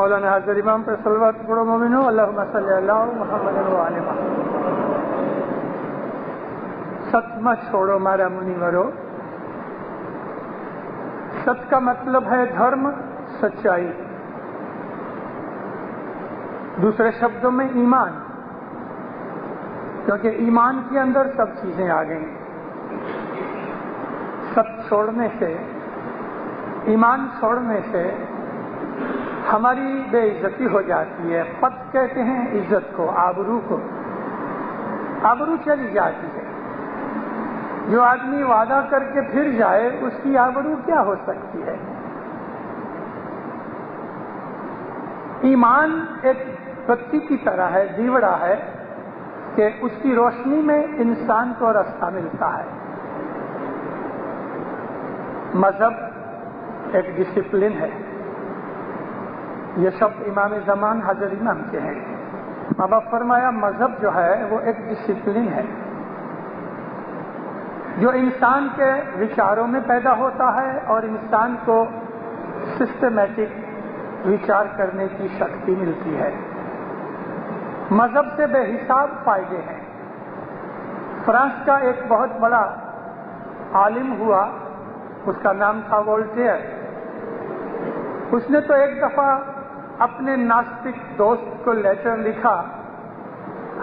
مولانا حضرت امام پر صلوات پڑھو مومنو، اللہم صلی اللہ محمد و آل محمد۔ ست مت چھوڑو مارا منیورو۔ ست کا مطلب ہے دھرم، سچائی، دوسرے شبدوں میں ایمان، کیونکہ ایمان کے اندر سب چیزیں آ گئیں۔ ست چھوڑنے سے، ایمان چھوڑنے سے ہماری بے عزتی ہو جاتی ہے۔ پت کہتے ہیں عزت کو، آبرو کو، آبرو چلی جاتی ہے۔ جو آدمی وعدہ کر کے پھر جائے اس کی آبرو کیا ہو سکتی ہے؟ ایمان ایک بتی کی طرح ہے، دیوڑا ہے کہ اس کی روشنی میں انسان کو راستہ ملتا ہے۔ مذہب ایک ڈسپلن ہے۔ یہ شبد امام زمان حضرت امام کے ہیں۔ اب فرمایا مذہب جو ہے وہ ایک ڈسپلن ہے جو انسان کے وچاروں میں پیدا ہوتا ہے اور انسان کو سسٹمیٹک وچار کرنے کی شکتی ملتی ہے۔ مذہب سے بے حساب فائدے ہیں۔ فرانس کا ایک بہت بڑا عالم ہوا، اس کا نام تھا وولٹیئر۔ اس نے تو ایک دفعہ اپنے ناستک دوست کو لیٹر لکھا،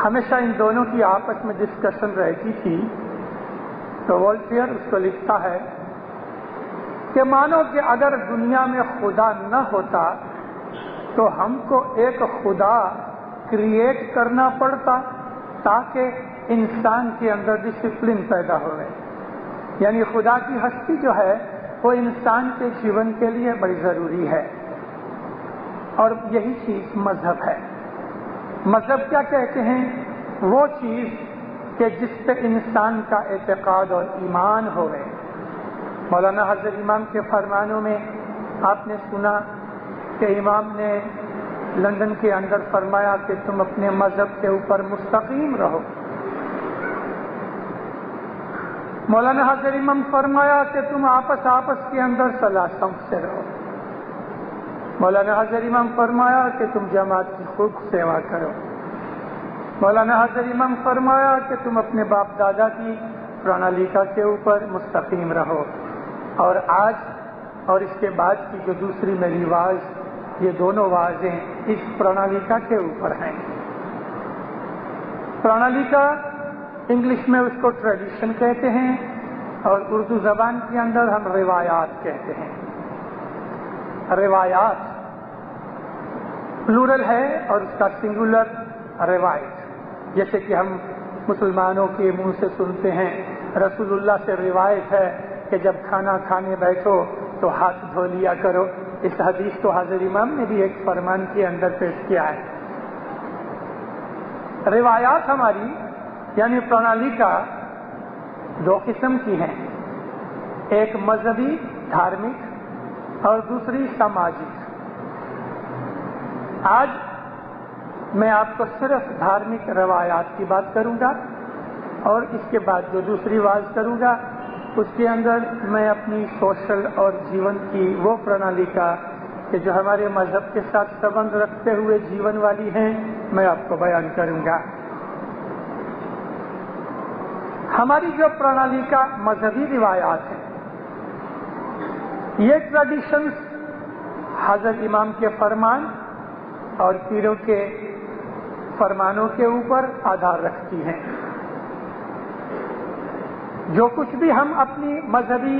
ہمیشہ ان دونوں کی آپس میں ڈسکشن رہتی تھی، تو وولٹیئر اس کو لکھتا ہے کہ مانو کہ اگر دنیا میں خدا نہ ہوتا تو ہم کو ایک خدا کریٹ کرنا پڑتا تاکہ انسان کے اندر ڈسپلن پیدا ہوئے۔ یعنی خدا کی ہستی جو ہے وہ انسان کے جیون کے لیے بڑی ضروری ہے، اور یہی چیز مذہب ہے۔ مذہب کیا کہتے ہیں؟ وہ چیز کہ جس پہ انسان کا اعتقاد اور ایمان ہوئے۔ مولانا حضرت امام کے فرمانوں میں آپ نے سنا کہ امام نے لندن کے اندر فرمایا کہ تم اپنے مذہب کے اوپر مستقیم رہو۔ مولانا حضرت امام فرمایا کہ تم آپس کے اندر صلاح سمجھ سے رہو۔ مولانا حضرت امام فرمایا کہ تم جماعت کی خوب سیوا کرو۔ مولانا حضرت امام فرمایا کہ تم اپنے باپ دادا کی پرانالیکا کے اوپر مستقیم رہو۔ اور آج اور اس کے بعد کی جو دوسری میری واز، یہ دونوں واضیں اس پرانالیکا کے اوپر ہیں۔ پرانالیکا انگلش میں اس کو ٹریڈیشن کہتے ہیں، اور اردو زبان کے اندر ہم روایات کہتے ہیں۔ روایات پلورل ہے اور اس کا سنگولر روایت، جیسے کہ ہم مسلمانوں کے منہ سے سنتے ہیں، رسول اللہ سے روایت ہے کہ جب کھانا کھانے بیٹھو تو ہاتھ دھو لیا کرو۔ اس حدیث کو حضرت امام نے بھی ایک فرمان کے اندر پیش کیا ہے۔ روایات ہماری یعنی پرانالیکا دو قسم کی ہیں، ایک مذہبی دھارمک اور دوسری سماجی۔ آج میں آپ کو صرف دھارمک روایات کی بات کروں گا، اور اس کے بعد جو دوسری واز کروں گا اس کے اندر میں اپنی سوشل اور جیون کی وہ پرانالیکا کہ جو ہمارے مذہب کے ساتھ سبند رکھتے ہوئے جیون والی ہیں میں آپ کو بیان کروں گا۔ ہماری جو پرانالیکا مذہبی روایات ہیں، یہ ٹریڈیشنز حضرت امام کے فرمان اور پیروں کے فرمانوں کے اوپر آدھار رکھتی ہیں۔ جو کچھ بھی ہم اپنی مذہبی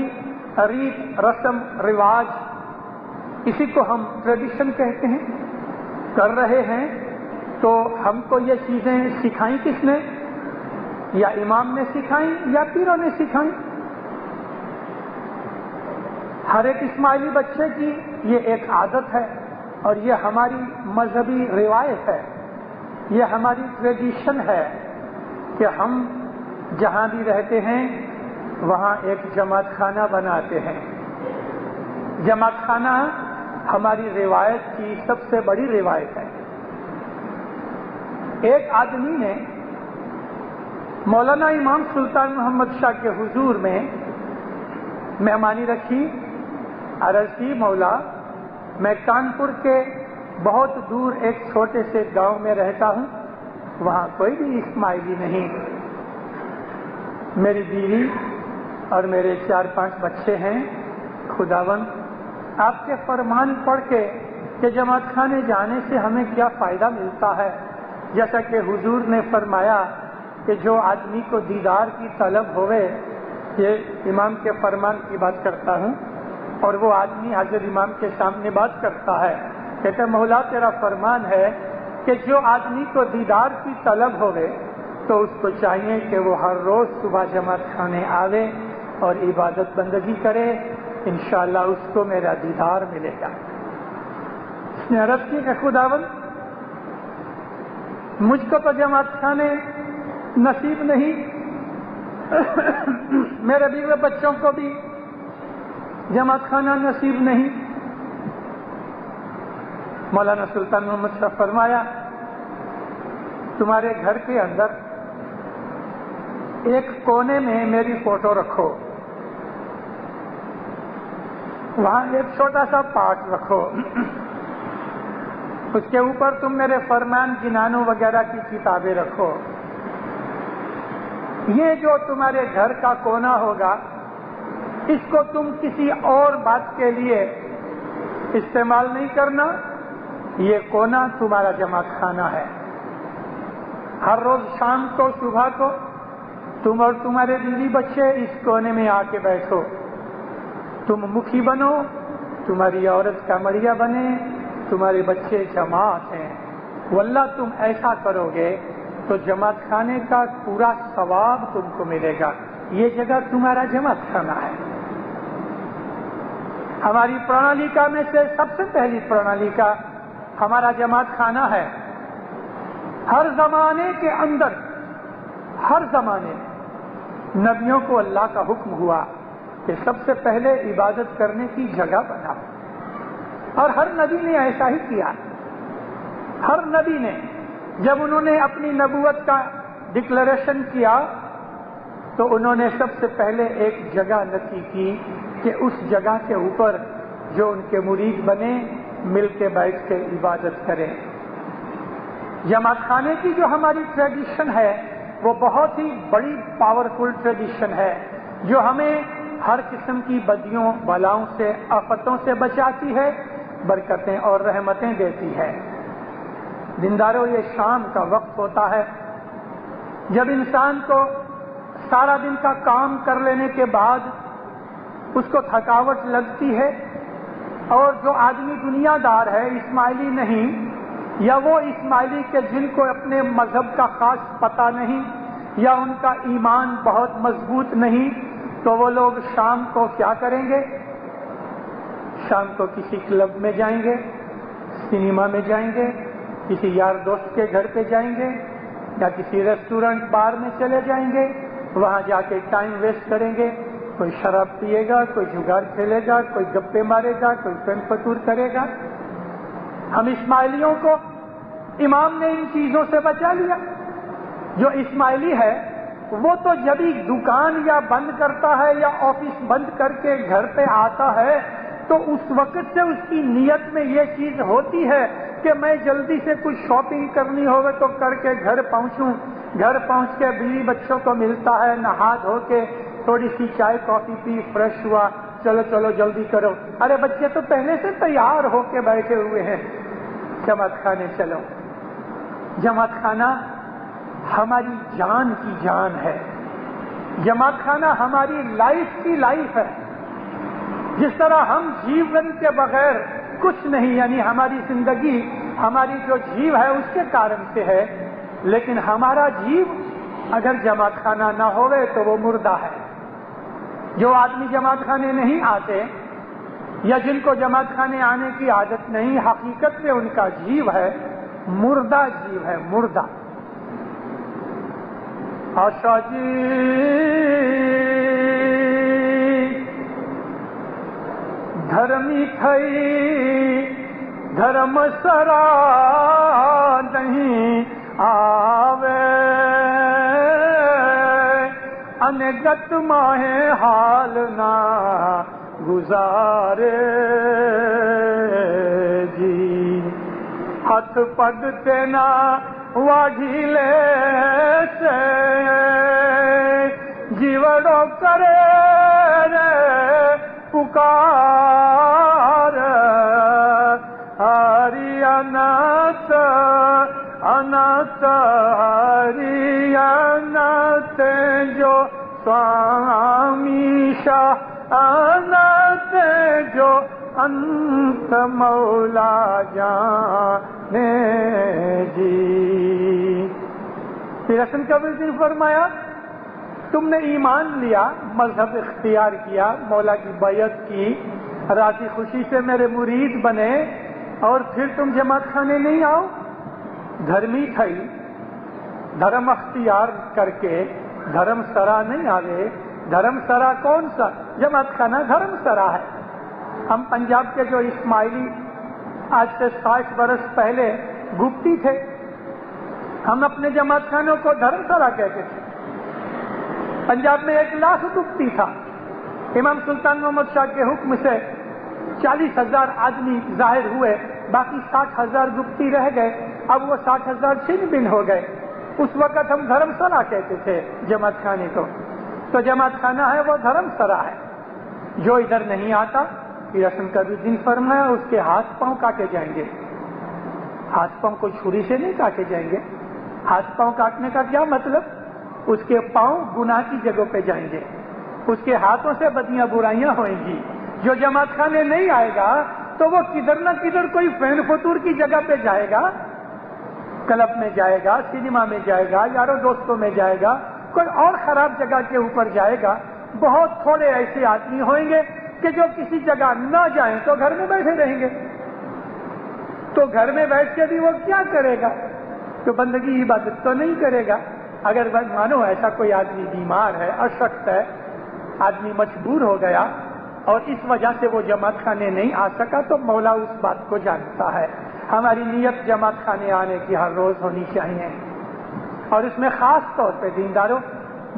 ریت رسم رواج، اسی کو ہم ٹریڈیشن کہتے ہیں، کر رہے ہیں، تو ہم کو یہ چیزیں سکھائیں کس نے؟ یا امام نے سکھائیں یا پیروں نے سکھائیں۔ ہر ایک اسماعیلی بچے کی یہ ایک عادت ہے، اور یہ ہماری مذہبی روایت ہے، یہ ہماری ٹریڈیشن ہے کہ ہم جہاں بھی رہتے ہیں وہاں ایک جماعت خانہ بناتے ہیں۔ جماعت خانہ ہماری روایت کی سب سے بڑی روایت ہے۔ ایک آدمی نے مولانا امام سلطان محمد شاہ کے حضور میں مہمانی رکھی، عرض کی مولا میں کانپور کے بہت دور ایک چھوٹے سے گاؤں میں رہتا ہوں، وہاں کوئی بھی اسماعیلی نہیں. میری بیوی اور میرے 4-5 بچے ہیں. خداوند آپ کے فرمان پڑھ کے کہ جماعت خانے جانے سے ہمیں کیا فائدہ ملتا ہے، جیسا کہ حضور نے فرمایا کہ جو آدمی کو دیدار کی طلب ہوئے، یہ امام کے فرمان کی بات کرتا ہوں، اور وہ آدمی حضرت امام کے سامنے بات کرتا ہے، کہتا ہے مولا تیرا فرمان ہے کہ جو آدمی کو دیدار کی طلب ہوئے تو اس کو چاہیے کہ وہ ہر روز صبح جماعت خانے آوے اور عبادت بندگی کرے، انشاءاللہ اس کو میرا دیدار ملے گا. اس نے عرض کی کہ خداوند مجھ کو تو جماعت خانے نصیب نہیں، میرے بیوی بچوں کو بھی جماعت خانہ نصیب نہیں. مولانا سلطان محمد شاہ فرمایا تمہارے گھر کے اندر ایک کونے میں میری فوٹو رکھو، وہاں ایک چھوٹا سا پارٹ رکھو، اس کے اوپر تم میرے فرمان جنانوں وغیرہ کی کتابیں رکھو. یہ جو تمہارے گھر کا کونا ہوگا اس کو تم کسی اور بات کے لیے استعمال نہیں کرنا، یہ کونا تمہارا جماعت خانہ ہے. ہر روز شام کو صبح کو تم اور تمہارے بیوی بچے اس کونے میں آ کے بیٹھو، تم مکھی بنو، تمہاری عورت کمریا بنے، تمہارے بچے جماعت ہیں. واللہ تم ایسا کرو گے تو جماعت خانے کا پورا ثواب تم کو ملے گا. یہ جگہ تمہارا جماعت خانہ ہے. ہماری پرانالیکا میں سے سب سے پہلی پرانالیکا ہمارا جماعت خانہ ہے. ہر زمانے کے اندر، ہر زمانے میں نبیوں کو اللہ کا حکم ہوا کہ سب سے پہلے عبادت کرنے کی جگہ بناؤ، اور ہر نبی نے ایسا ہی کیا. ہر نبی نے جب انہوں نے اپنی نبوت کا ڈکلریشن کیا تو انہوں نے سب سے پہلے ایک جگہ نقی کی کہ اس جگہ کے اوپر جو ان کے مرید بنے مل کے بیٹھ کے عبادت کریں. جماعت خانے کی جو ہماری ٹریڈیشن ہے وہ بہت ہی بڑی پاورفل ٹریڈیشن ہے، جو ہمیں ہر قسم کی بدیوں بلاؤں سے آفتوں سے بچاتی ہے، برکتیں اور رحمتیں دیتی ہے. دینداروں، یہ شام کا وقت ہوتا ہے جب انسان کو سارا دن کا کام کر لینے کے بعد اس کو تھکاوٹ لگتی ہے، اور جو آدمی دنیا دار ہے، اسماعیلی نہیں، یا وہ اسماعیلی کے جن کو اپنے مذہب کا خاص پتہ نہیں یا ان کا ایمان بہت مضبوط نہیں، تو وہ لوگ شام کو کیا کریں گے؟ شام کو کسی کلب میں جائیں گے، سنیما میں جائیں گے، کسی یار دوست کے گھر پہ جائیں گے، یا کسی ریسٹورنٹ بار میں چلے جائیں گے. وہاں جا کے ٹائم ویسٹ کریں گے. کوئی شراب پیے گا، کوئی جگار کھیلے گا، کوئی گپے مارے گا، کوئی فن فتور کرے گا. ہم اسماعیلیوں کو امام نے ان چیزوں سے بچا لیا. جو اسماعیلی ہے وہ تو جب ہی دکان یا بند کرتا ہے یا آفس بند کر کے گھر پہ آتا ہے تو اس وقت سے اس کی نیت میں یہ چیز ہوتی ہے کہ میں جلدی سے کچھ شاپنگ کرنی ہوگی تو کر کے گھر پہنچوں. گھر پہنچ کے بیوی بچوں کو ملتا ہے، نہا دھو کے تھوڑی سی چائے کافی پی، فریش ہوا، چلو چلو جلدی کرو. ارے بچے تو پہلے سے تیار ہو کے بیٹھے ہوئے ہیں، جماعت خانے چلو. جماعت خانہ ہماری جان کی جان ہے. جماعت خانہ ہماری لائف کی لائف ہے. جس طرح ہم جیون کے بغیر کچھ نہیں، یعنی ہماری زندگی، ہماری جو جیو ہے اس کے کارن سے ہے، لیکن ہمارا جیو اگر جماعت خانہ نہ ہوئے تو وہ مردہ ہے. جو آدمی جماعت خانے نہیں آتے یا جن کو جماعت خانے آنے کی عادت نہیں، حقیقت میں ان کا جیو ہے مردہ جیو ہے، مردہ. آشا جی دھرمی تھئی دھرم سرا نہیں آوے، انگت ماہ حال نہ گزارے جی. ہاتھ پگتے نہ واڈھیلے سے جیوڑو کرے رے پکار ہری انت انت ہری انت جو سوامی شاہ انت جو انت مولا جانے جی۔ پھر حسن کبیر فرمایا تم نے ایمان لیا، مذہب اختیار کیا، مولا کی بیعت کی، راضی خوشی سے میرے مرید بنے، اور پھر تم جماعت خانے نہیں آؤ؟ دھرمی تھئی دھرم اختیار کر کے دھرم سرا نہیں آوے۔ دھرم سرا کون سا؟ جماعت خانہ دھرم سرا ہے۔ ہم پنجاب کے جو اسماعیلی آج سے 60 برس پہلے گپتی تھے، ہم اپنے جماعت خانوں کو دھرم سرا کہتے تھے۔ پنجاب میں 1 لاکھ گپتی تھا، امام سلطان محمد شاہ کے حکم سے 40,000 آدمی ظاہر ہوئے، باقی 60,000 گپتی رہ گئے۔ اب وہ 60,000 چھن بن ہو گئے۔ اس وقت ہم دھرم سرا کہتے تھے جماعت خانے کو۔ تو جماعت خانہ ہے وہ دھرم سرا ہے۔ جو ادھر نہیں آتا، پھر حسن کبیر فرمایا اس کے ہاتھ پاؤں کاٹے جائیں گے۔ ہاتھ پاؤں کو چھری سے نہیں کاٹے جائیں گے۔ ہاتھ پاؤں کاٹنے کا کیا مطلب؟ اس کے پاؤں گناہ کی جگہوں پہ جائیں گے، اس کے ہاتھوں سے بدیاں برائیاں ہوئیں گی۔ جو جماعت خانے نہیں آئے گا تو وہ کدھر نہ کدھر کوئی فین فطور کی جگہ پہ جائے گا، کلب میں جائے گا، سنیما میں جائے گا، یاروں دوستوں میں جائے گا، کوئی اور خراب جگہ کے اوپر جائے گا۔ بہت تھوڑے ایسے آدمی ہوئیں گے کہ جو کسی جگہ نہ جائیں تو گھر میں بیٹھے رہیں گے۔ تو گھر میں بیٹھ کے بھی وہ کیا کرے گا؟ تو بندگی عبادت تو نہیں کرے گا۔ اگر مانو ایسا کوئی آدمی بیمار ہے، اشخت ہے، آدمی مجبور ہو گیا اور اس وجہ سے وہ جماعت خانے نہیں آ سکا، تو مولا اس بات کو جانتا ہے۔ ہماری نیت جماعت خانے آنے کی ہر روز ہونی چاہیے، اور اس میں خاص طور پہ دینداروں،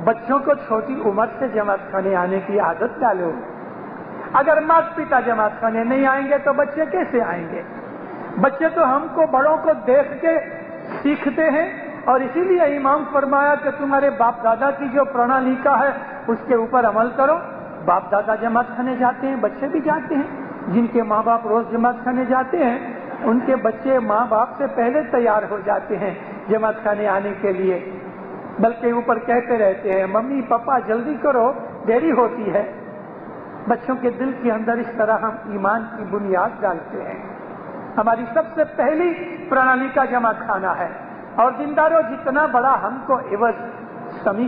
بچوں کو چھوٹی عمر سے جماعت خانے آنے کی عادت ڈالو۔ اگر ماتا پتا جماعت خانے نہیں آئیں گے تو بچے کیسے آئیں گے؟ بچے تو ہم کو بڑوں کو دیکھ کے سیکھتے ہیں، اور اسی لیے امام فرمایا کہ تمہارے باپ دادا کی جو پرانالیکا ہے اس کے اوپر عمل کرو۔ باپ دادا جماعت خانے جاتے ہیں، بچے بھی جاتے ہیں۔ جن کے ماں باپ روز جماعت خانے جاتے ہیں ان کے بچے ماں باپ سے پہلے تیار ہو جاتے ہیں جماعت خانے آنے کے لیے، بلکہ اوپر کہتے رہتے ہیں ممی پاپا جلدی کرو دیری ہوتی ہے۔ بچوں کے دل کے اندر اس طرح ہم ایمان کی بنیاد ڈالتے ہیں۔ ہماری سب سے پہلی پرانالیکا جماعت خانہ ہے، اور دینداروں جتنا بڑا ہم کو عوض سمیع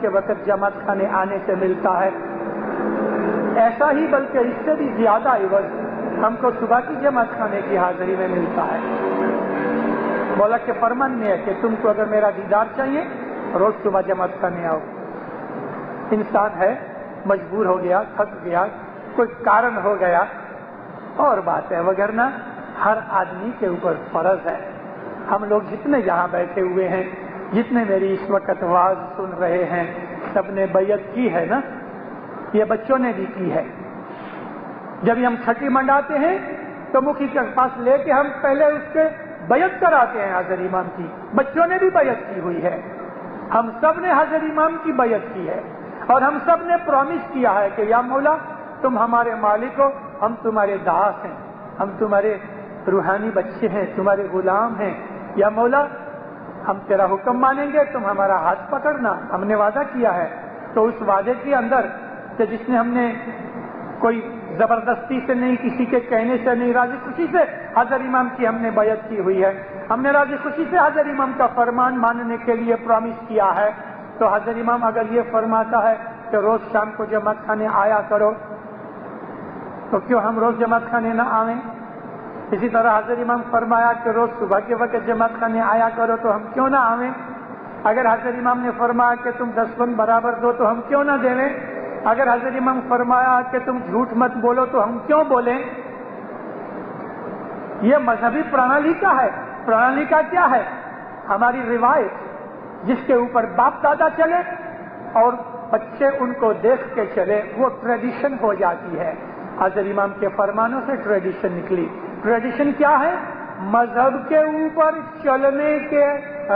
کے وقت جماعت خانے آنے سے ملتا ہے، ایسا ہی بلکہ اس سے بھی زیادہ عوض ہم کو صبح کی جماعت خانے کی حاضری میں ملتا ہے۔ مولا کے فرمان میں ہے کہ تم کو اگر میرا دیدار چاہیے روز صبح جماعت خانے آؤ۔ انسان ہے مجبور ہو گیا، تھک گیا، کوئی کارن ہو گیا اور بات ہے، وگرنہ ہر آدمی کے اوپر فرض ہے۔ ہم لوگ جتنے یہاں بیٹھے ہوئے ہیں، جتنے میری اس وقت واز سن رہے ہیں، سب نے بیعت کی ہے نا؟ یہ بچوں نے بھی کی ہے۔ جب ہم چھٹی منڈاتے ہیں تو مکھی کے پاس لے کے ہم پہلے اس کے بیعت کراتے ہیں حضرت امام کی۔ بچوں نے بھی بیعت کی ہوئی ہے، ہم سب نے حضرت امام کی بیعت کی ہے، اور ہم سب نے پرومس کیا ہے کہ یا مولا تم ہمارے مالک ہو، ہم تمہارے داس ہیں، ہم تمہارے روحانی بچے ہیں، تمہارے غلام ہیں۔ یا مولا ہم تیرا حکم مانیں گے، تم ہمارا ہاتھ پکڑنا، ہم نے وعدہ کیا ہے۔ تو اس وعدے کے اندر کہ جس نے ہم نے کوئی زبردستی سے نہیں، کسی کے کہنے سے نہیں، راضی خوشی سے حضرت امام کی ہم نے بیعت کی ہوئی ہے۔ ہم نے راضی خوشی سے حضرت امام کا فرمان ماننے کے لیے پرومس کیا ہے۔ تو حضرت امام اگر یہ فرماتا ہے کہ روز شام کو جماعت خانے آیا کرو، تو کیوں ہم روز جماعت خانے نہ آئیں؟ اسی طرح حضرت امام فرمایا کہ روز صبح کے وقت جماعت خانے آیا کرو، تو ہم کیوں نہ آئیں؟ اگر حضرت امام نے فرمایا کہ تم 10 پن برابر دو، تو ہم کیوں نہ دیں؟ اگر حضرت امام فرمایا کہ تم جھوٹ مت بولو، تو ہم کیوں بولیں؟ یہ مذہبی پرانالیکا ہے۔ پرانالیکا کیا ہے؟ ہماری روایت جس کے اوپر باپ دادا چلے اور بچے ان کو دیکھ کے چلے، وہ ٹریڈیشن ہو جاتی ہے۔ حضرت امام کے فرمانوں سے ٹریڈیشن نکلی۔ ٹریڈیشن کیا ہے؟ مذہب کے اوپر چلنے کے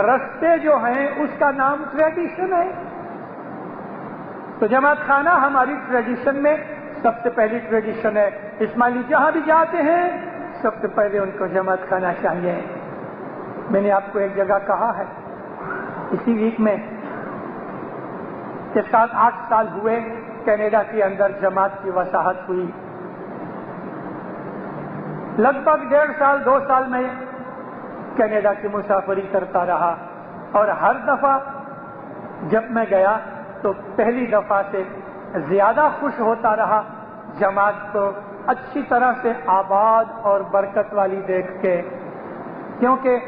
رستے جو ہیں اس کا نام ٹریڈیشن ہے. تو جماعت خانہ ہماری ٹریڈیشن میں سب سے پہلی ٹریڈیشن ہے. اسماعیلی جہاں بھی جاتے ہیں سب سے پہلے ان کو جماعت خانہ چاہیے. میں نے آپ کو ایک جگہ کہا ہے اسی ویک میں کہ 7-8 سال ہوئے کینیڈا کے اندر جماعت کی وساحت ہوئی. لگ بھگ 1.5 سال 2 سال میں کینیڈا کی مسافری کرتا رہا اور ہر دفعہ جب میں گیا تو پہلی دفعہ سے زیادہ خوش ہوتا رہا جماعت کو اچھی طرح سے آباد اور برکت والی دیکھ کے. کیونکہ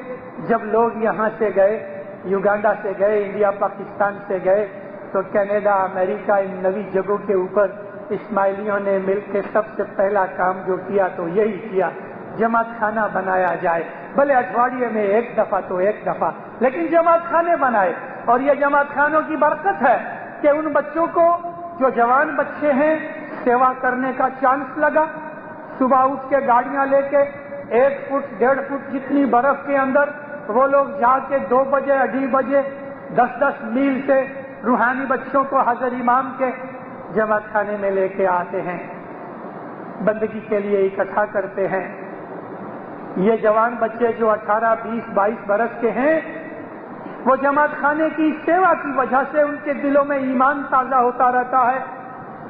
جب لوگ یہاں سے گئے، یوگانڈا سے گئے، انڈیا پاکستان سے گئے، تو کینیڈا امریکہ ان نوی جگہوں کے اوپر اسماعیلیوں نے مل کے سب سے پہلا کام جو کیا تو یہی کیا، جماعت خانہ بنایا جائے. بھلے اٹھواڑیے میں 1 دفعہ تو 1 دفعہ، لیکن جماعت خانے بنائے. اور یہ جماعت خانوں کی برکت ہے کہ ان بچوں کو جو جوان بچے ہیں سیوا کرنے کا چانس لگا. صبح اٹھ کے گاڑیاں لے کے 1 فٹ 1.5 فٹ جتنی برف کے اندر وہ لوگ جا کے 2 بجے 2:30 بجے 10 میل سے روحانی بچوں کو حضرت امام کے جماعت خانے میں لے کے آتے ہیں، بندگی کے لیے اکٹھا کرتے ہیں. یہ جوان بچے جو 18 20 22 برس کے ہیں وہ جماعت خانے کی سیوا کی وجہ سے ان کے دلوں میں ایمان تازہ ہوتا رہتا ہے.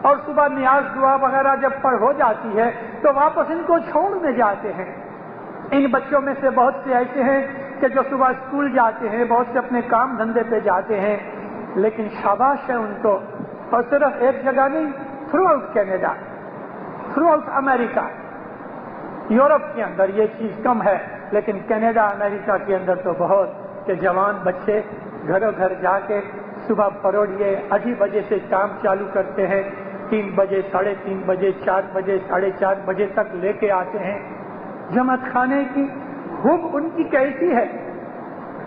اور صبح نیاز دعا وغیرہ جب پڑھ ہو جاتی ہے تو واپس ان کو چھوڑنے جاتے ہیں. ان بچوں میں سے بہت سے ایسے ہیں کہ جو صبح اسکول جاتے ہیں، بہت سے اپنے کام دھندے پہ جاتے ہیں، لیکن شاباش ہے ان کو. اور صرف ایک جگہ نہیں، throughout Canada, throughout امریکہ. یورپ کے اندر یہ چیز کم ہے لیکن کینیڈا امریکہ کے اندر تو بہت، کہ جوان بچے گھروں گھر جا کے صبح پروڑیے 8 بجے سے کام چالو کرتے ہیں، 3 بجے 3:30 بجے 4 بجے 4:30 بجے تک لے کے آتے ہیں. جماعت خانے کی حب ان کی کیسی ہے.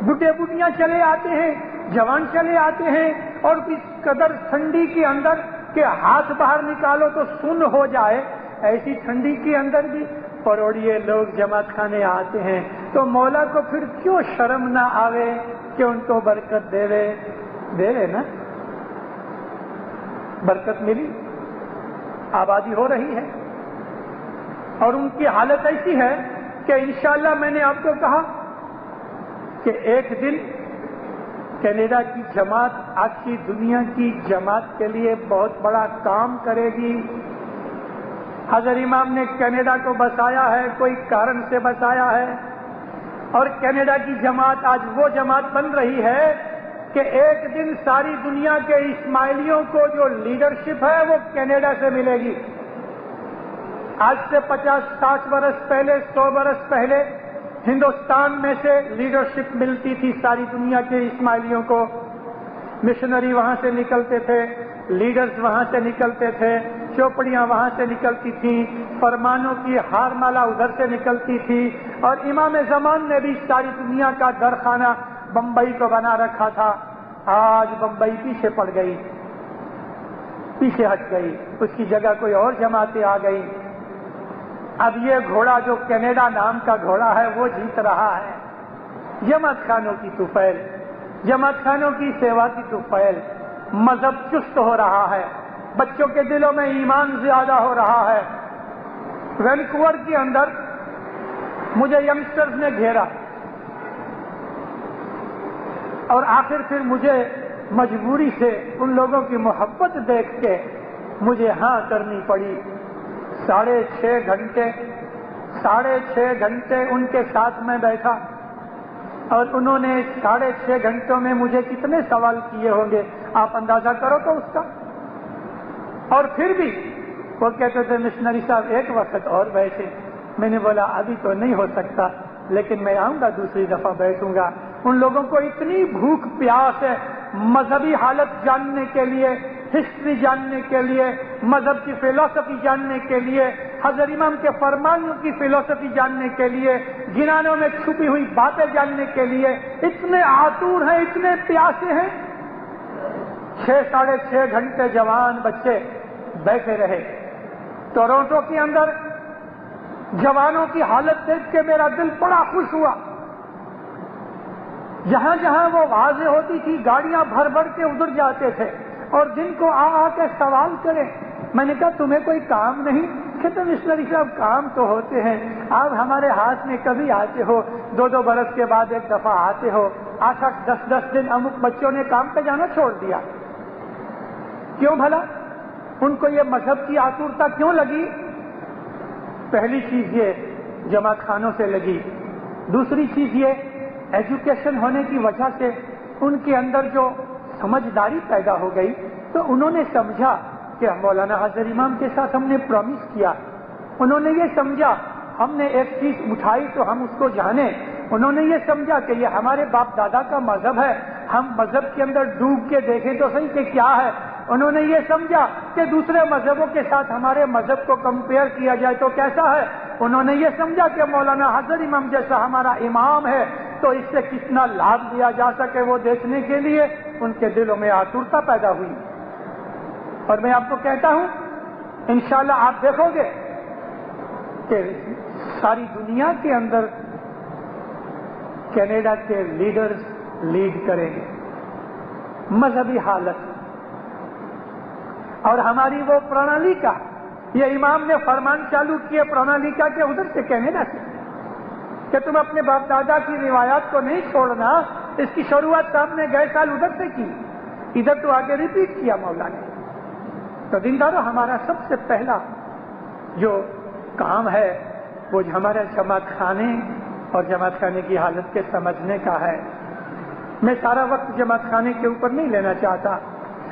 بڈھے بڈھیاں چلے آتے ہیں، جوان چلے آتے ہیں، اور اس قدر ٹھنڈی کے اندر کہ ہاتھ باہر نکالو تو سن ہو جائے، ایسی ٹھنڈی کے اندر بھی پروڑیے لوگ جماعت خانے آتے ہیں. تو مولا کو پھر کیوں شرم نہ آوے کہ ان کو برکت دے رہے نا. برکت ملی، آبادی ہو رہی ہے، اور ان کی حالت ایسی ہے کہ انشاءاللہ میں نے آپ کو کہا کہ ایک دن کینیڈا کی جماعت آج کی دنیا کی جماعت کے لیے بہت بڑا کام کرے گی. حضرت امام نے کینیڈا کو بسایا ہے، کوئی کارن سے بسایا ہے، اور کینیڈا کی جماعت آج وہ جماعت بن رہی ہے کہ ایک دن ساری دنیا کے اسماعیلیوں کو جو لیڈرشپ ہے وہ کینیڈا سے ملے گی. آج سے 50-60 برس پہلے، 100 برس پہلے ہندوستان میں سے لیڈرشپ ملتی تھی ساری دنیا کے اسماعیلیوں کو. مشنری وہاں سے نکلتے تھے، لیڈرز وہاں سے نکلتے تھے، چوپڑیاں وہاں سے نکلتی تھیں، فرمانوں کی ہار مالا ادھر سے نکلتی تھی. اور امام زمان نے بھی ساری دنیا کا درخانہ بمبئی کو بنا رکھا تھا. آج بمبئی پیچھے پڑ گئی، پیچھے ہٹ گئی، اس کی جگہ کوئی اور جماعتیں آ گئی. اب یہ گھوڑا جو کینیڈا نام کا گھوڑا ہے وہ جیت رہا ہے. جماعت خانوں کی طفیل، جماعت خانوں کی سیوا کی طفیل. مذہب چست ہو رہا ہے، بچوں کے دلوں میں ایمان زیادہ ہو رہا ہے. وینکوور کے اندر مجھے ینگسٹرز نے گھیرا اور آخر پھر مجھے مجبوری سے ان لوگوں کی محبت دیکھ کے مجھے ہاں کرنی پڑی. 6.5 گھنٹے ان کے ساتھ میں بیٹھا اور انہوں نے 6.5 گھنٹوں میں مجھے کتنے سوال کیے ہوں گے آپ اندازہ کرو تو اس کا. اور پھر بھی وہ کہتے تھے مشنری صاحب ایک وقت اور بیٹھے. میں نے بولا ابھی تو نہیں ہو سکتا لیکن میں آؤں گا، دوسری دفعہ بیٹھوں گا. ان لوگوں کو اتنی بھوک پیاس ہے مذہبی حالت جاننے کے لیے، ہسٹری جاننے کے لیے، مذہب کی فلسفی جاننے کے لیے، حضرت امام کے فرمانوں کی فلسفی جاننے کے لیے، جنانوں میں چھپی ہوئی باتیں جاننے کے لیے اتنے آتور ہیں، اتنے پیاسے ہیں. 6-6.5 گھنٹے جوان بچے بیٹھے رہے. ٹورنٹو کے اندر جوانوں کی حالت دیکھ کے میرا دل بڑا خوش ہوا. جہاں جہاں وہ واضح ہوتی تھی گاڑیاں بھر بھر کے ادھر جاتے تھے اور جن کو آ کے سوال کرے. میں نے کہا تمہیں کوئی کام نہیں؟ کہتے مشنری صاحب کام تو ہوتے ہیں، آپ ہمارے ہاتھ میں کبھی آتے ہو، 2 برس کے بعد ایک دفعہ آتے ہو، 8 10 دن امک بچوں نے کام پہ جانا چھوڑ دیا. کیوں بھلا؟ ان کو یہ مذہب کی آترتا کیوں لگی؟ پہلی چیز یہ جماعت خانوں سے لگی. دوسری چیز یہ ایجوکیشن ہونے کی وجہ سے ان کے اندر جو سمجھداری پیدا ہو گئی، تو انہوں نے سمجھا کہ مولانا حاضر امام کے ساتھ ہم نے پرومس کیا. انہوں نے یہ سمجھا ہم نے ایک چیز اٹھائی تو ہم اس کو جانیں. انہوں نے یہ سمجھا کہ یہ ہمارے باپ دادا کا مذہب ہے، ہم مذہب کے اندر ڈوب کے دیکھیں تو صحیح کہ کیا ہے. انہوں نے یہ سمجھا کہ دوسرے مذہبوں کے ساتھ ہمارے مذہب کو کمپیئر کیا جائے تو کیسا ہے. انہوں نے یہ سمجھا کہ مولانا حاضر امام جیسا ہمارا امام ہے تو اس سے کتنا لابھ لیا جا سکے وہ دیکھنے کے لیے ان کے دلوں میں آترتا پیدا ہوئی. اور میں آپ کو کہتا ہوں انشاءاللہ آپ دیکھو گے کہ ساری دنیا کے اندر کینیڈا کے لیڈرز لیڈ کریں گے مذہبی حالت. اور ہماری وہ پرانالیکا، یہ امام نے فرمان چالو کیے پرانالیکا کے ادھر سے کینیڈا سے کہ تم اپنے باپ دادا کی روایات کو نہیں چھوڑنا. اس کی شروعات صاحب نے گئے سال ادھر سے کی، ادھر تو آگے ریپیٹ کیا مولا نے. تو دینداروں ہمارا سب سے پہلا جو کام ہے وہ ہمارے جماعت خانے اور جماعت خانے کی حالت کے سمجھنے کا ہے. میں سارا وقت جماعت خانے کے اوپر نہیں لینا چاہتا،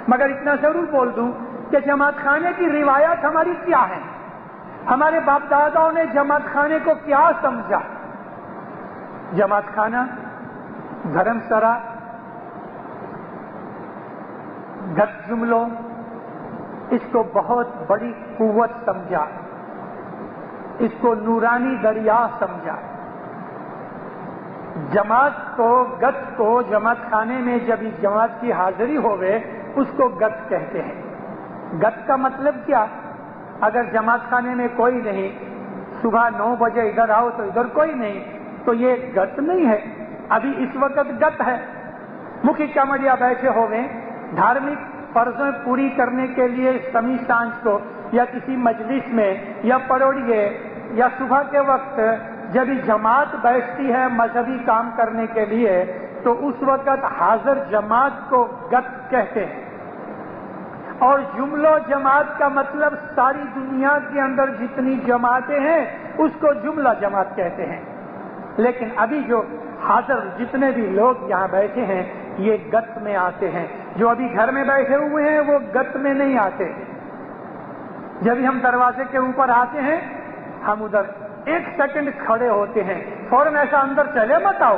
مگر اتنا ضرور بول دوں کہ جماعت خانے کی روایات ہماری کیا ہیں، ہمارے باپ داداؤں نے جماعت خانے کو کیا سمجھا. جماعت خانہ، دھرم سرا، گت جملوں، اس کو بہت بڑی قوت سمجھا، اس کو نورانی دریا سمجھا. جماعت کو، گت کو جماعت خانے میں جب اس جماعت کی حاضری ہوئے اس کو گت کہتے ہیں. گت کا مطلب کیا؟ اگر جماعت خانے میں کوئی نہیں، صبح 9 بجے ادھر آؤ تو ادھر کوئی نہیں، تو یہ گت نہیں ہے. ابھی اس وقت گت ہے. مکھی کمڑیا بیٹھے ہوئے دھارمک فرضیں پوری کرنے کے لیے سمی سانج کو یا کسی مجلس میں یا پڑوڑیے یا صبح کے وقت جب جماعت بیٹھتی ہے مذہبی کام کرنے کے لیے تو اس وقت حاضر جماعت کو گت کہتے ہیں. اور جملو جماعت کا مطلب ساری دنیا کے اندر جتنی جماعتیں ہیں اس کو جملہ جماعت کہتے ہیں. لیکن ابھی جو حاضر جتنے بھی لوگ یہاں بیٹھے ہیں یہ گت میں آتے ہیں. جو ابھی گھر میں بیٹھے ہوئے ہیں وہ گت میں نہیں آتے. جب ہم دروازے کے اوپر آتے ہیں ہم ادھر 1 سیکنڈ کھڑے ہوتے ہیں، فوراً ایسا اندر چلے مت آؤ،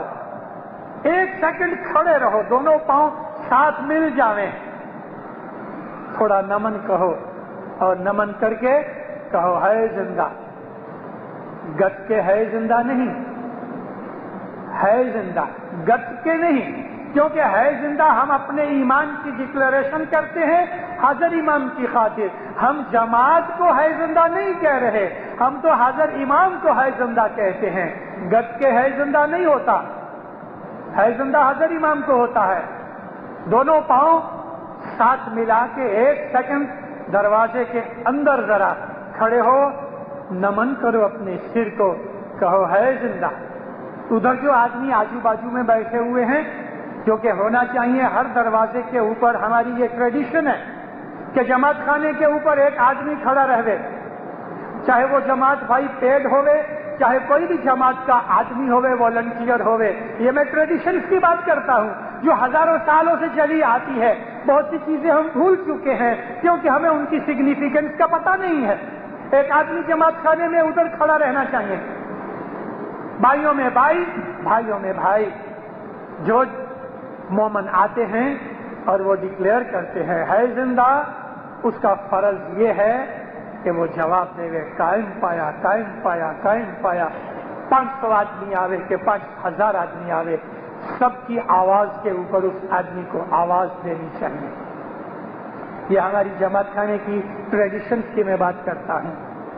1 سیکنڈ کھڑے رہو، دونوں پاؤں ساتھ مل جاویں، تھوڑا نمن کہو اور نمن کر کے کہو ہے زندہ. گت کے ہے زندہ نہیں، ہے زندہ گت کے نہیں. کیونکہ ہے زندہ ہم اپنے ایمان کی ڈکلیریشن کرتے ہیں حاضر امام کی خاطر. ہم جماعت کو ہے زندہ نہیں کہہ رہے، ہم تو حاضر امام کو ہے زندہ کہتے ہیں. گت کے ہے زندہ نہیں ہوتا، ہے زندہ حاضر امام کو ہوتا ہے. دونوں پاؤں ساتھ ملا کے 1 سیکنڈ دروازے کے اندر ذرا کھڑے ہو، نمن کرو اپنے سر کو، کہو ہے زندہ. ادھر جو آدمی آجو بازو میں بیٹھے ہوئے ہیں، جو کہ ہونا چاہیے ہر دروازے کے اوپر، ہماری یہ ٹریڈیشن ہے کہ جماعت خانے کے اوپر ایک آدمی کھڑا رہے، چاہے وہ جماعت بھائی پیڈ ہوئے، چاہے کوئی بھی جماعت کا آدمی ہوئے، والنٹیئر ہوئے. یہ میں ٹریڈیشن کی بات کرتا ہوں جو ہزاروں سالوں سے چلی آتی ہے. بہت سی چیزیں ہم بھول چکے ہیں کیونکہ ہمیں ان کی سگنیفیکینس کا پتہ نہیں ہے. ایک آدمی جماعت خانے میں ادھر کھڑا رہنا چاہیے. بھائیوں میں بھائی، بھائیوں میں بھائی. جو مومن آتے ہیں اور وہ ڈکلیئر کرتے ہیں ہے زندہ، اس کا فرض یہ ہے کہ وہ جواب دے گئے قائم پایا، قائم پایا، قائم پایا. 500 آدمی آوے کہ 5000 آدمی آوے، سب کی آواز کے اوپر اس آدمی کو آواز دینی چاہیے. یہ ہماری جماعت خانے کی ٹریڈیشن کی میں بات کرتا ہوں.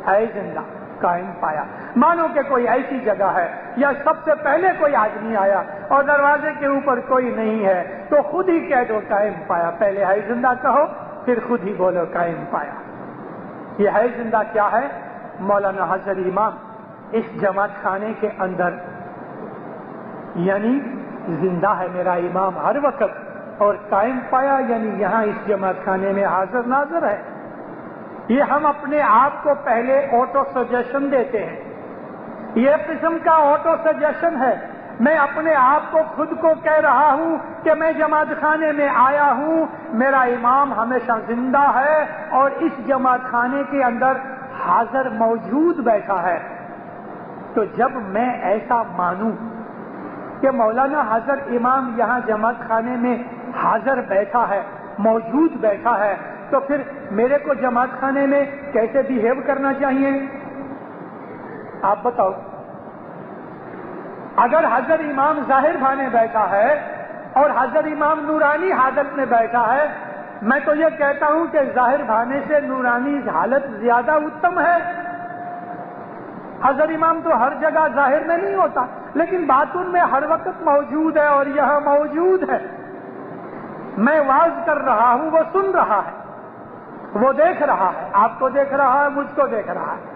ہے زندہ، قائم پایا. مانو کہ کوئی ایسی جگہ ہے یا سب سے پہلے کوئی آدمی آیا اور دروازے کے اوپر کوئی نہیں ہے تو خود ہی کہہ دو قائم پایا. پہلے ہے زندہ کہو پھر خود ہی بولو قائم پایا. یہ ہے زندہ کیا ہے؟ مولانا حضرت امام اس جماعت خانے کے اندر یعنی زندہ ہے میرا امام ہر وقت، اور قائم پایا یعنی یہاں اس جماعت خانے میں حاضر ناظر ہے. یہ ہم اپنے آپ کو پہلے آٹو سجیشن دیتے ہیں. یہ قسم کا آٹو سجیشن ہے. میں اپنے آپ کو خود کو کہہ رہا ہوں کہ میں جماعت خانے میں آیا ہوں، میرا امام ہمیشہ زندہ ہے اور اس جماعت خانے کے اندر حاضر موجود بیٹھا ہے. تو جب میں ایسا مانوں کہ مولانا حضرت امام یہاں جماعت خانے میں حاضر بیٹھا ہے، موجود بیٹھا ہے، تو پھر میرے کو جماعت خانے میں کیسے بیہیو کرنا چاہیے؟ آپ بتاؤ. اگر حضرت امام ظاہر بھانے بیٹھا ہے اور حضرت امام نورانی حالت میں بیٹھا ہے، میں تو یہ کہتا ہوں کہ ظاہر بھانے سے نورانی حالت زیادہ اتم ہے. حضرت امام تو ہر جگہ ظاہر میں نہیں ہوتا، لیکن باطن میں ہر وقت موجود ہے اور یہاں موجود ہے. میں واعظ کر رہا ہوں، وہ سن رہا ہے، وہ دیکھ رہا ہے، آپ کو دیکھ رہا ہے، مجھ کو دیکھ رہا ہے.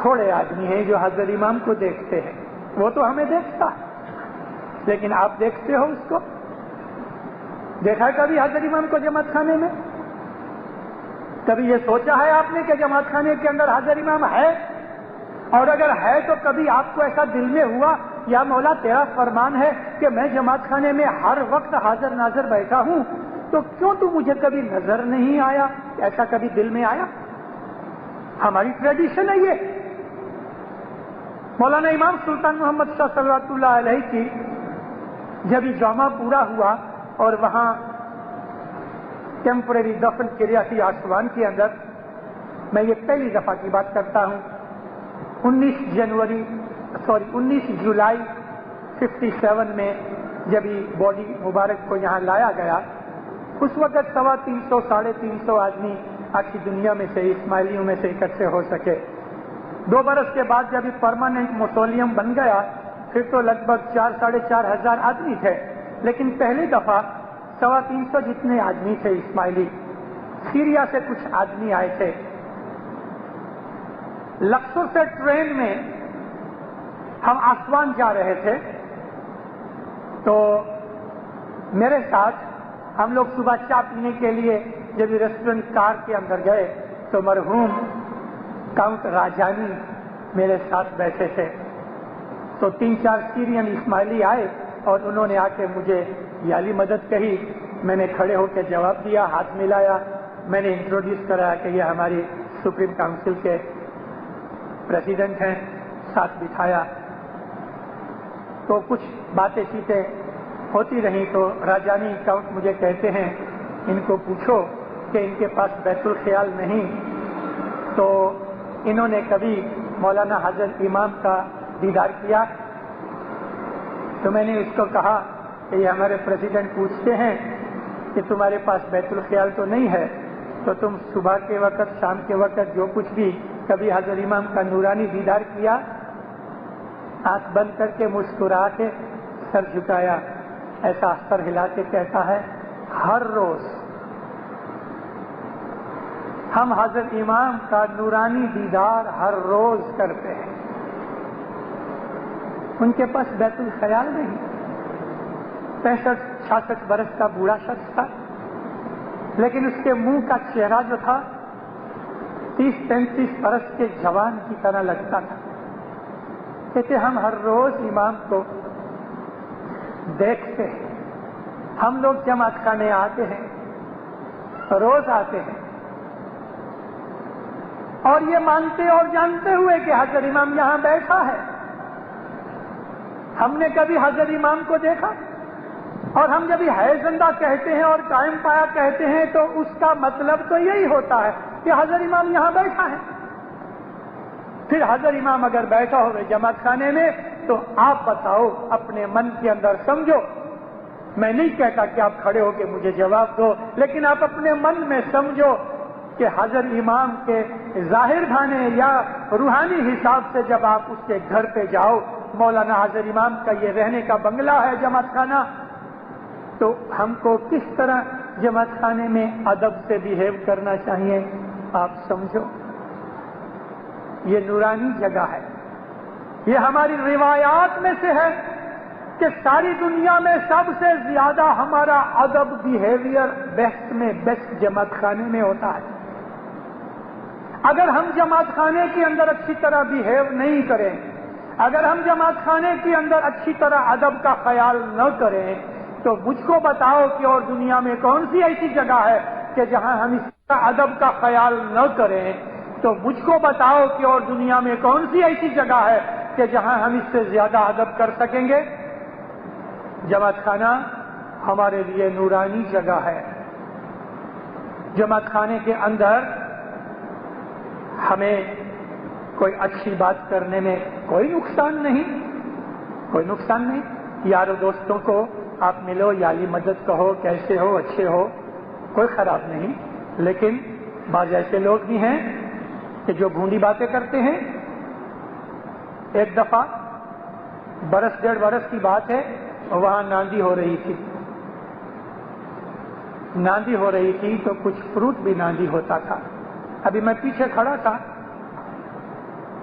تھوڑے آدمی ہیں جو حضرت امام کو دیکھتے ہیں، وہ تو ہمیں دیکھتا ہے، لیکن آپ دیکھتے ہو اس کو؟ دیکھا ہے کبھی حضرت امام کو جماعت خانے میں؟ کبھی یہ سوچا ہے آپ نے کہ جماعت خانے کے اندر حضرت امام ہے؟ اور اگر ہے تو کبھی آپ کو ایسا دل میں ہوا یا مولا تیرا فرمان ہے کہ میں جماعت خانے میں ہر وقت حاضر ناظر بیٹھا ہوں، تو کیوں تو مجھے کبھی نظر نہیں آیا؟ ایسا کبھی دل میں آیا؟ ہماری ٹریڈیشن ہے یہ. مولانا امام سلطان محمد شاہ صلی اللہ علیہ کی جب یہ جامع پورا ہوا اور وہاں ٹیمپرری دفن کریا تھی آسوان کے اندر، میں یہ پہلی دفعہ کی بات کرتا ہوں، 19 جولائی 57 میں جب یہ باڈی مبارک کو یہاں لایا گیا، اس وقت 350 350 آدمی آخری دنیا میں سے اسماعیلیوں میں سے اکٹھے ہو سکے. 2 برس کے بعد جب یہ پرماننٹ موسولیم بن گیا پھر تو لگ بھگ 4,500 ہزار آدمی تھے، لیکن پہلی دفعہ 350 جتنے آدمی تھے اسماعیلی. سیریا سے کچھ آدمی آئے تھے. لکسور سے ٹرین میں ہم آسوان جا رہے تھے، تو میرے ساتھ ہم لوگ صبح چائے پینے کے لیے جب یہ ریسٹورنٹ کار کے اندر گئے تو مرحوم کاؤنٹ راجانی میرے ساتھ بیٹھے تھے. تو 3-4 سیرین اسماعیلی آئے اور انہوں نے آ کے مجھے یالی مدد کہی. میں نے کھڑے ہو کے جواب دیا، ہاتھ ملایا، میں نے انٹروڈیوس کرایا کہ یہ ہماری سپریم کاؤنسل کے پریزیڈنٹ ہیں، ساتھ بٹھایا. تو کچھ باتیں چیتیں ہوتی رہیں تو راجانی کاؤنٹ مجھے کہتے ہیں ان کو پوچھو کہ ان کے پاس بیت الخیال نہیں. تو انہوں نے کبھی مولانا حضرت امام کا دیدار کیا؟ تو میں نے اس کو کہا کہ یہ ہمارے پریزیڈنٹ پوچھتے ہیں کہ تمہارے پاس بیت الخیال تو نہیں ہے، تو تم صبح کے وقت شام کے وقت جو کچھ بھی کبھی حضرت امام کا نورانی دیدار کیا؟ آنکھ بند کر کے مسکرا کے سر جھکایا، ایسا سر ہلا کے کہتا ہے ہر روز ہم حضرت امام کا نورانی دیدار ہر روز کرتے ہیں. ان کے پاس بیت الخیال نہیں. 65-66 برس کا بوڑھا شخص تھا، لیکن اس کے منہ کا چہرہ جو تھا 30-35 برس کے جوان کی طرح لگتا تھا. کہتے ہم ہر روز امام کو دیکھتے ہیں. ہم لوگ جماعت خانے آتے ہیں، روز آتے ہیں، اور یہ مانتے اور جانتے ہوئے کہ حضرت امام یہاں بیٹھا ہے. ہم نے کبھی حضرت امام کو دیکھا؟ اور ہم جب ہے زندہ کہتے ہیں اور قائم پایا کہتے ہیں تو اس کا مطلب تو یہی ہوتا ہے کہ حضرت امام یہاں بیٹھا ہے. پھر حضرت امام اگر بیٹھا ہوئے جماعت خانے میں تو آپ بتاؤ، اپنے من کے اندر سمجھو. میں نہیں کہتا کہ آپ کھڑے ہو کے مجھے جواب دو، لیکن آپ اپنے من میں سمجھو کہ حضر امام کے ظاہر خانے یا روحانی حساب سے جب آپ اس کے گھر پہ جاؤ، مولانا حضر امام کا یہ رہنے کا بنگلہ ہے جماعت خانہ، تو ہم کو کس طرح جماعت خانے میں ادب سے بیہیو کرنا چاہیے آپ سمجھو۔ یہ نورانی جگہ ہے، یہ ہماری روایات میں سے ہے کہ ساری دنیا میں سب سے زیادہ ہمارا ادب بیہیویئر بیسٹ میں بیسٹ جماعت خانے میں ہوتا ہے۔ اگر ہم جماعت خانے کے اندر اچھی طرح بیہیو نہیں کریں، اگر ہم جماعت خانے کے اندر اچھی طرح ادب کا خیال نہ کریں، تو مجھ کو بتاؤ کہ اور دنیا میں کون سی ایسی جگہ ہے کہ جہاں ہم اس کا ادب کا خیال نہ کریں؟ تو مجھ کو بتاؤ کہ اور دنیا میں کون سی ایسی جگہ ہے کہ جہاں ہم اس سے زیادہ ادب کر سکیں گے؟ جماعت خانہ ہمارے لیے نورانی جگہ ہے۔ جماعت خانے کے اندر ہمیں کوئی اچھی بات کرنے میں کوئی نقصان نہیں، کوئی نقصان نہیں۔ یارو دوستوں کو آپ ملو، یالی مدد کہو، کیسے ہو، اچھے ہو، کوئی خراب نہیں۔ لیکن بعض ایسے لوگ بھی ہیں کہ جو بھونڈی باتیں کرتے ہیں۔ ایک دفعہ برس ڈیڑھ برس کی بات ہے، وہاں ناندی ہو رہی تھی، ناندی ہو رہی تھی تو کچھ فروٹ بھی ناندی ہوتا تھا۔ ابھی میں پیچھے کھڑا تھا،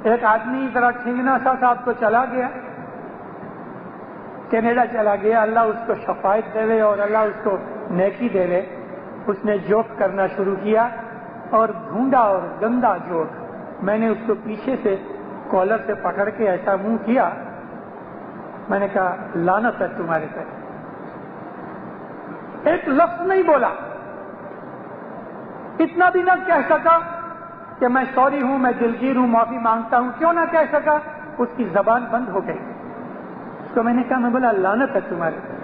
ایک آدمی ذرا ٹھنگنا سا صاحب تو چلا گیا، کینیڈا چلا گیا، اللہ اس کو شفاعت دے اور اللہ اس کو نیکی دے۔ اس نے جوک کرنا شروع کیا اور ڈھونڈا اور گندا جوک۔ میں نے اس کو پیچھے سے کالر سے پکڑ کے ایسا منہ کیا، میں نے کہا لعنت ہے تمہارے پہ۔ ایک لفظ نہیں بولا، اتنا بھی نہ کہہ سکا کہ میں سوری ہوں، میں دلگیر ہوں، معافی مانگتا ہوں، کیوں نہ کہہ سکا، اس کی زبان بند ہو گئی۔ اس کو میں نے کہا، میں بولا لعنت ہے تمہارے پہ،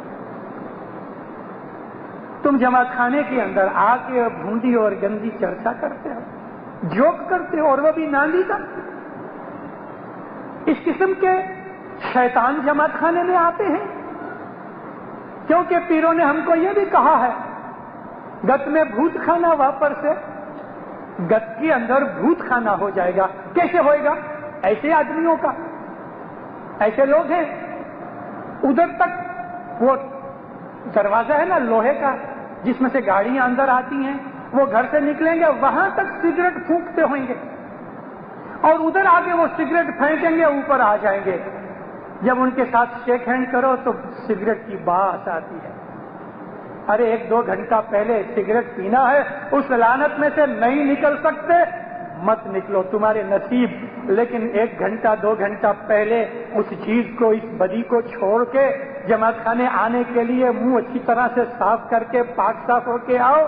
تم جماعت خانے کے اندر آ کے بھونڈی اور گندی چرچا کرتے ہو، جوک کرتے ہو، اور وہ بھی ناندی کا۔ اس قسم کے شیطان جماعت خانے میں آتے ہیں، کیونکہ پیروں نے ہم کو یہ بھی کہا ہے، گت میں بھوت خانہ واپر سے، گت کے اندر بھوت خانہ ہو جائے گا۔ کیسے ہوئے گا؟ ایسے آدمیوں کا، ایسے لوگ ہیں، ادھر تک وہ دروازہ ہے نا لوہے کا جس میں سے گاڑیاں اندر آتی ہیں، وہ گھر سے نکلیں گے وہاں تک سگریٹ پھونکتے ہوئیں گے، اور ادھر آگے وہ سگریٹ پھینکیں گے، اوپر آ جائیں گے۔ جب ان کے ساتھ شیک ہینڈ کرو تو سگریٹ کی باس آتی ہے۔ ارے 1-2 گھنٹہ پہلے سگریٹ پینا ہے، اس لعنت میں سے نہیں نکل سکتے، مت نکلو، تمہارے نصیب۔ لیکن 1 گھنٹہ 2 گھنٹہ پہلے اس چیز کو، اس بدی کو چھوڑ کے جماعت خانے آنے کے لیے منہ اچھی طرح سے صاف کر کے پاک صاف ہو کے آؤ۔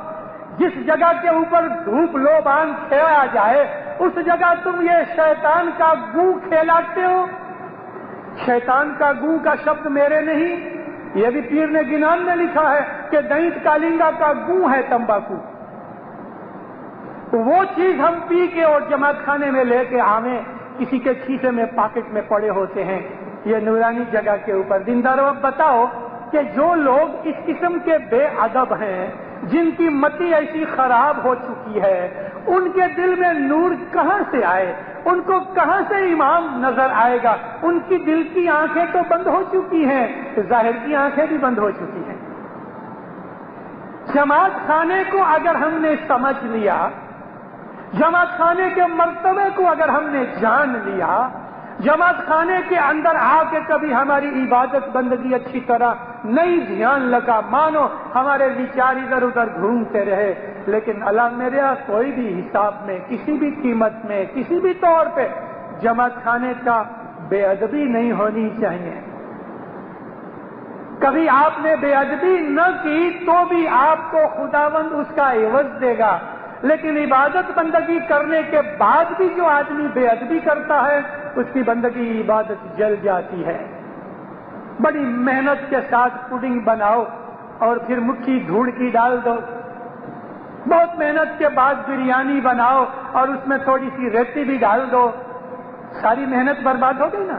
جس جگہ کے اوپر دھوپ لوبان کھیلا جائے اس جگہ تم یہ شیطان کا گو کھیلاتے ہو۔ شیطان کا گو کا شبد میرے نہیں، یہ بھی پیر نے گنان میں لکھا ہے کہ دینت کالنگا کا گو ہے تمباکو۔ وہ چیز ہم پی کے اور جماعت خانے میں لے کے آویں، کسی کے کھیسے میں پاکٹ میں پڑے ہوتے ہیں۔ یہ نورانی جگہ کے اوپر دینداروں اب بتاؤ کہ جو لوگ اس قسم کے بے ادب ہیں، جن کی متی ایسی خراب ہو چکی ہے، ان کے دل میں نور کہاں سے آئے؟ ان کو کہاں سے امام نظر آئے گا؟ ان کی دل کی آنکھیں تو بند ہو چکی ہیں، ظاہر کی آنکھیں بھی بند ہو چکی ہیں۔ جماعت خانے کو اگر ہم نے سمجھ لیا، جماعت خانے کے مرتبے کو اگر ہم نے جان لیا، جماعت خانے کے اندر آ کے کبھی ہماری عبادت بندگی اچھی طرح نہیں دھیان لگا، مانو ہمارے وچار ادھر ادھر گھومتے رہے، لیکن اللہ میرے یہاں کوئی بھی حساب میں، کسی بھی قیمت میں، کسی بھی طور پہ جماعت خانے کا بے ادبی نہیں ہونی چاہیے۔ کبھی آپ نے بے ادبی نہ کی تو بھی آپ کو خداوند اس کا عوض دے گا، لیکن عبادت بندگی کرنے کے بعد بھی جو آدمی بے ادبی کرتا ہے اس کی بندگی عبادت جل جاتی ہے۔ بڑی محنت کے ساتھ پڈنگ بناؤ اور پھر مٹھی دھوڑ کی ڈال دو، بہت محنت کے بعد بریانی بناؤ اور اس میں تھوڑی سی ریتی بھی ڈال دو، ساری محنت برباد ہو گئی نا۔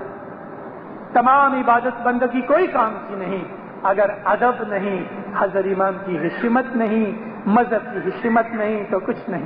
تمام عبادت بندگی کوئی کام کی نہیں اگر ادب نہیں، حضرت امام کی حشمت نہیں، مذہب کی حشمت نہیں تو کچھ نہیں۔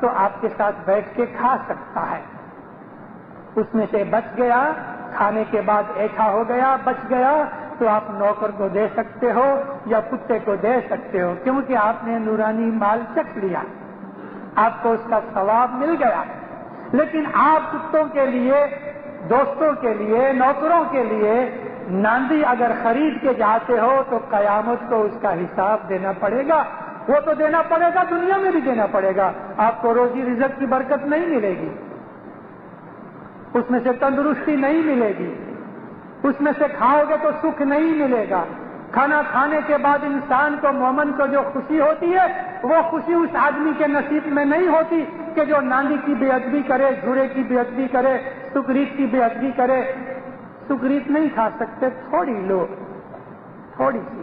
تو آپ کے ساتھ بیٹھ کے کھا سکتا ہے. اس میں سے بچ گیا، کھانے کے بعد ایٹھا ہو گیا، بچ گیا تو آپ نوکر کو دے سکتے ہو یا کتے کو دے سکتے ہو، کیونکہ آپ نے نورانی مال چکھ لیا، آپ کو اس کا ثواب مل گیا. لیکن آپ کتوں کے لیے، دوستوں کے لیے، نوکروں کے لیے ناندی اگر خرید کے جاتے ہو تو قیامت کو اس کا حساب دینا پڑے گا. وہ تو دینا پڑے گا، دنیا میں بھی دینا پڑے گا. آپ کو روزی رزق کی برکت نہیں ملے گی، اس میں سے تندرستی نہیں ملے گی، اس میں سے کھاؤ گے تو سکھ نہیں ملے گا. کھانا کھانے کے بعد انسان کو، مومن کو جو خوشی ہوتی ہے وہ خوشی اس آدمی کے نصیب میں نہیں ہوتی کہ جو ناندی کی بے ادبی کرے، جھوڑے کی بے ادبی کرے، سکریت کی بے ادبی کرے. سکریت نہیں کھا سکتے، تھوڑی لو، تھوڑی سی.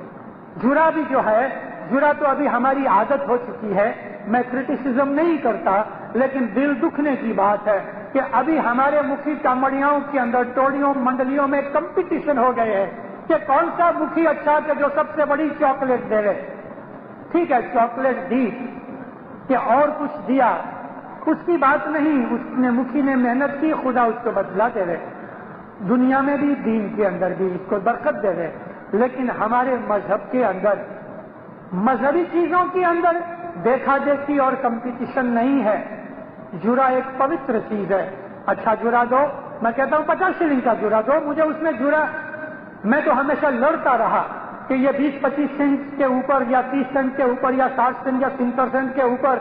جھوڑا بھی جو ہے، جھوڑا تو ابھی ہماری عادت ہو چکی ہے. میں کرٹیسزم نہیں کرتا، لیکن دل دکھنے کی بات ہے کہ ابھی ہمارے مکھی کامڑیاؤں کے اندر، ٹوڑیوں منڈلیوں میں کمپٹیشن ہو گئے ہیں کہ کون سا مکھی اچھا کہ جو سب سے بڑی چاکلیٹ دے. ٹھیک ہے، چاکلیٹ دی کہ اور کچھ دیا، اس کی بات نہیں. اس نے، مکھی نے محنت کی، خدا اس کو بدلا دے رہے. دنیا میں بھی، دین کے اندر بھی اس کو برکت دے رہے. لیکن ہمارے مذہب کے اندر، مذہبی چیزوں کے اندر دیکھا دیکھی اور کمپٹیشن نہیں ہے. جرا ایک پوتر چیز ہے. اچھا جرا دو، میں کہتا ہوں 50 شلنگ کا جرا دو مجھے. اس میں جرا، میں تو ہمیشہ لڑتا رہا کہ یہ 20-25 سینٹ کے اوپر یا 30 سینٹ کے اوپر یا 60 سینٹ یا 70 سینٹ کے اوپر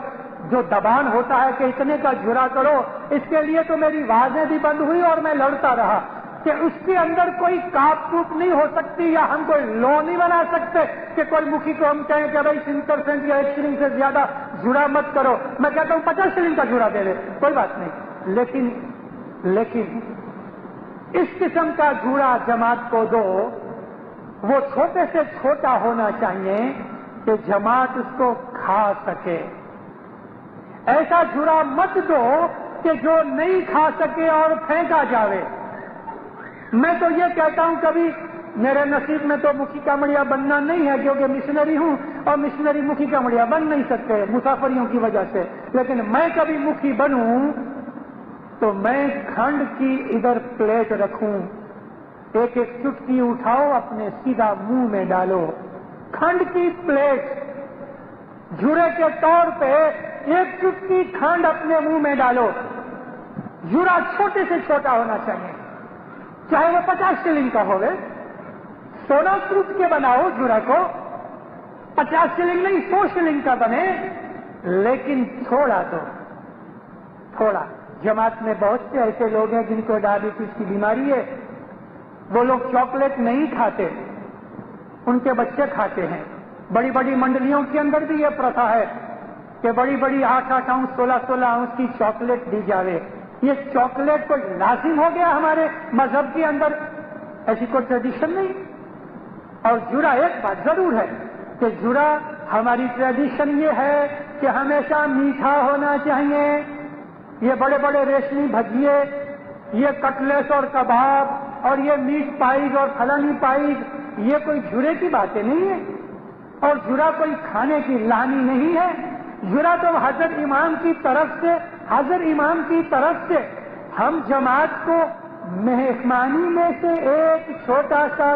جو دبان ہوتا ہے کہ اتنے کا جرا کرو، اس کے لیے تو میری آوازیں بھی بند ہوئی اور میں لڑتا رہا کہ اس کے اندر کوئی کاپ کوپ نہیں ہو سکتی، یا ہم کوئی لو نہیں بنا سکتے کہ کوئی مکھی کو ہم کہیں کہ بھائی 70% یا 1 شلنگ سے زیادہ جڑا مت کرو. میں کہتا ہوں 50 شلنگ کا جڑا دے دے، کوئی بات نہیں. لیکن اس قسم کا جڑا جماعت کو دو، وہ چھوٹے سے چھوٹا ہونا چاہیے کہ جماعت اس کو کھا سکے. ایسا جڑا مت دو کہ جو نہیں کھا سکے اور پھینکا جاوے. میں تو یہ کہتا ہوں، کبھی میرے نصیب میں تو مکھی کامڑیا بننا نہیں ہے کیونکہ مشنری ہوں، اور مشنری مکھی کامڑیا بن نہیں سکتے مسافریوں کی وجہ سے. لیکن میں کبھی مکھی بنوں تو میں کھنڈ کی ادھر پلیٹ رکھوں، ایک ایک چٹکی اٹھاؤ، اپنے سیدھا منہ میں ڈالو. کھنڈ کی پلیٹ، جڑے کے طور پہ ایک چٹکی کھنڈ اپنے منہ میں ڈالو. جڑا چھوٹے سے چھوٹا ہونا چاہیے، چاہے وہ 50 شلنگ کا ہوئے. سونا سوٹ کے بناؤ جڑا کو، 50 شلنگ نہیں 100 شلنگ کا بنے، لیکن تھوڑا تو تھوڑا. جماعت میں بہت سے ایسے لوگ ہیں جن کو ڈائبٹیز کی بیماری ہے، وہ لوگ چاکلیٹ نہیں کھاتے، ان کے بچے کھاتے ہیں. بڑی بڑی منڈلیوں کے اندر بھی یہ پرتھا ہے کہ بڑی بڑی 8-8 اونس 16-16 اونس کی چاکلیٹ دی جاوے. یہ چاکلیٹ کوئی لازم ہو گیا ہمارے مذہب کے اندر؟ ایسی کوئی ٹریڈیشن نہیں. اور جڑا، ایک بات ضرور ہے کہ جڑا، ہماری ٹریڈیشن یہ ہے کہ ہمیشہ میٹھا ہونا چاہیے. یہ بڑے بڑے ریشمی بھجیے، یہ کٹلیٹ اور کباب اور یہ میٹ پائز اور پھلانی پائز، یہ کوئی جڑے کی باتیں نہیں ہیں. اور جڑا کوئی کھانے کی لانی نہیں ہے. جڑا تو حضرت امام کی طرف سے ہم جماعت کو مہمانی میں سے ایک چھوٹا سا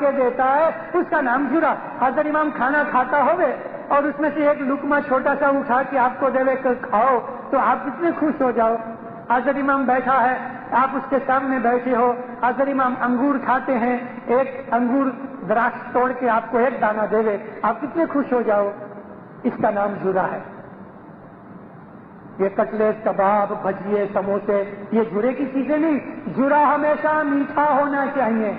کے دیتا ہے، اس کا نام جڑا. حضرت امام کھانا کھاتا ہوئے اور اس میں سے ایک لقمہ چھوٹا سا اٹھا کے آپ کو دے کر کھاؤ تو آپ کتنے خوش ہو جاؤ. حضرت امام بیٹھا ہے، آپ اس کے سامنے بیٹھے ہو، حضرت امام انگور کھاتے ہیں، ایک انگور درخت توڑ کے آپ کو ایک دانہ دے، آپ کتنے خوش ہو جاؤ. اس کا نام جڑا ہے. یہ کٹلیٹ، کباب، بھجیے، سموسے، یہ جڑے کی چیزیں نہیں. جڑا ہمیشہ میٹھا ہونا چاہیے.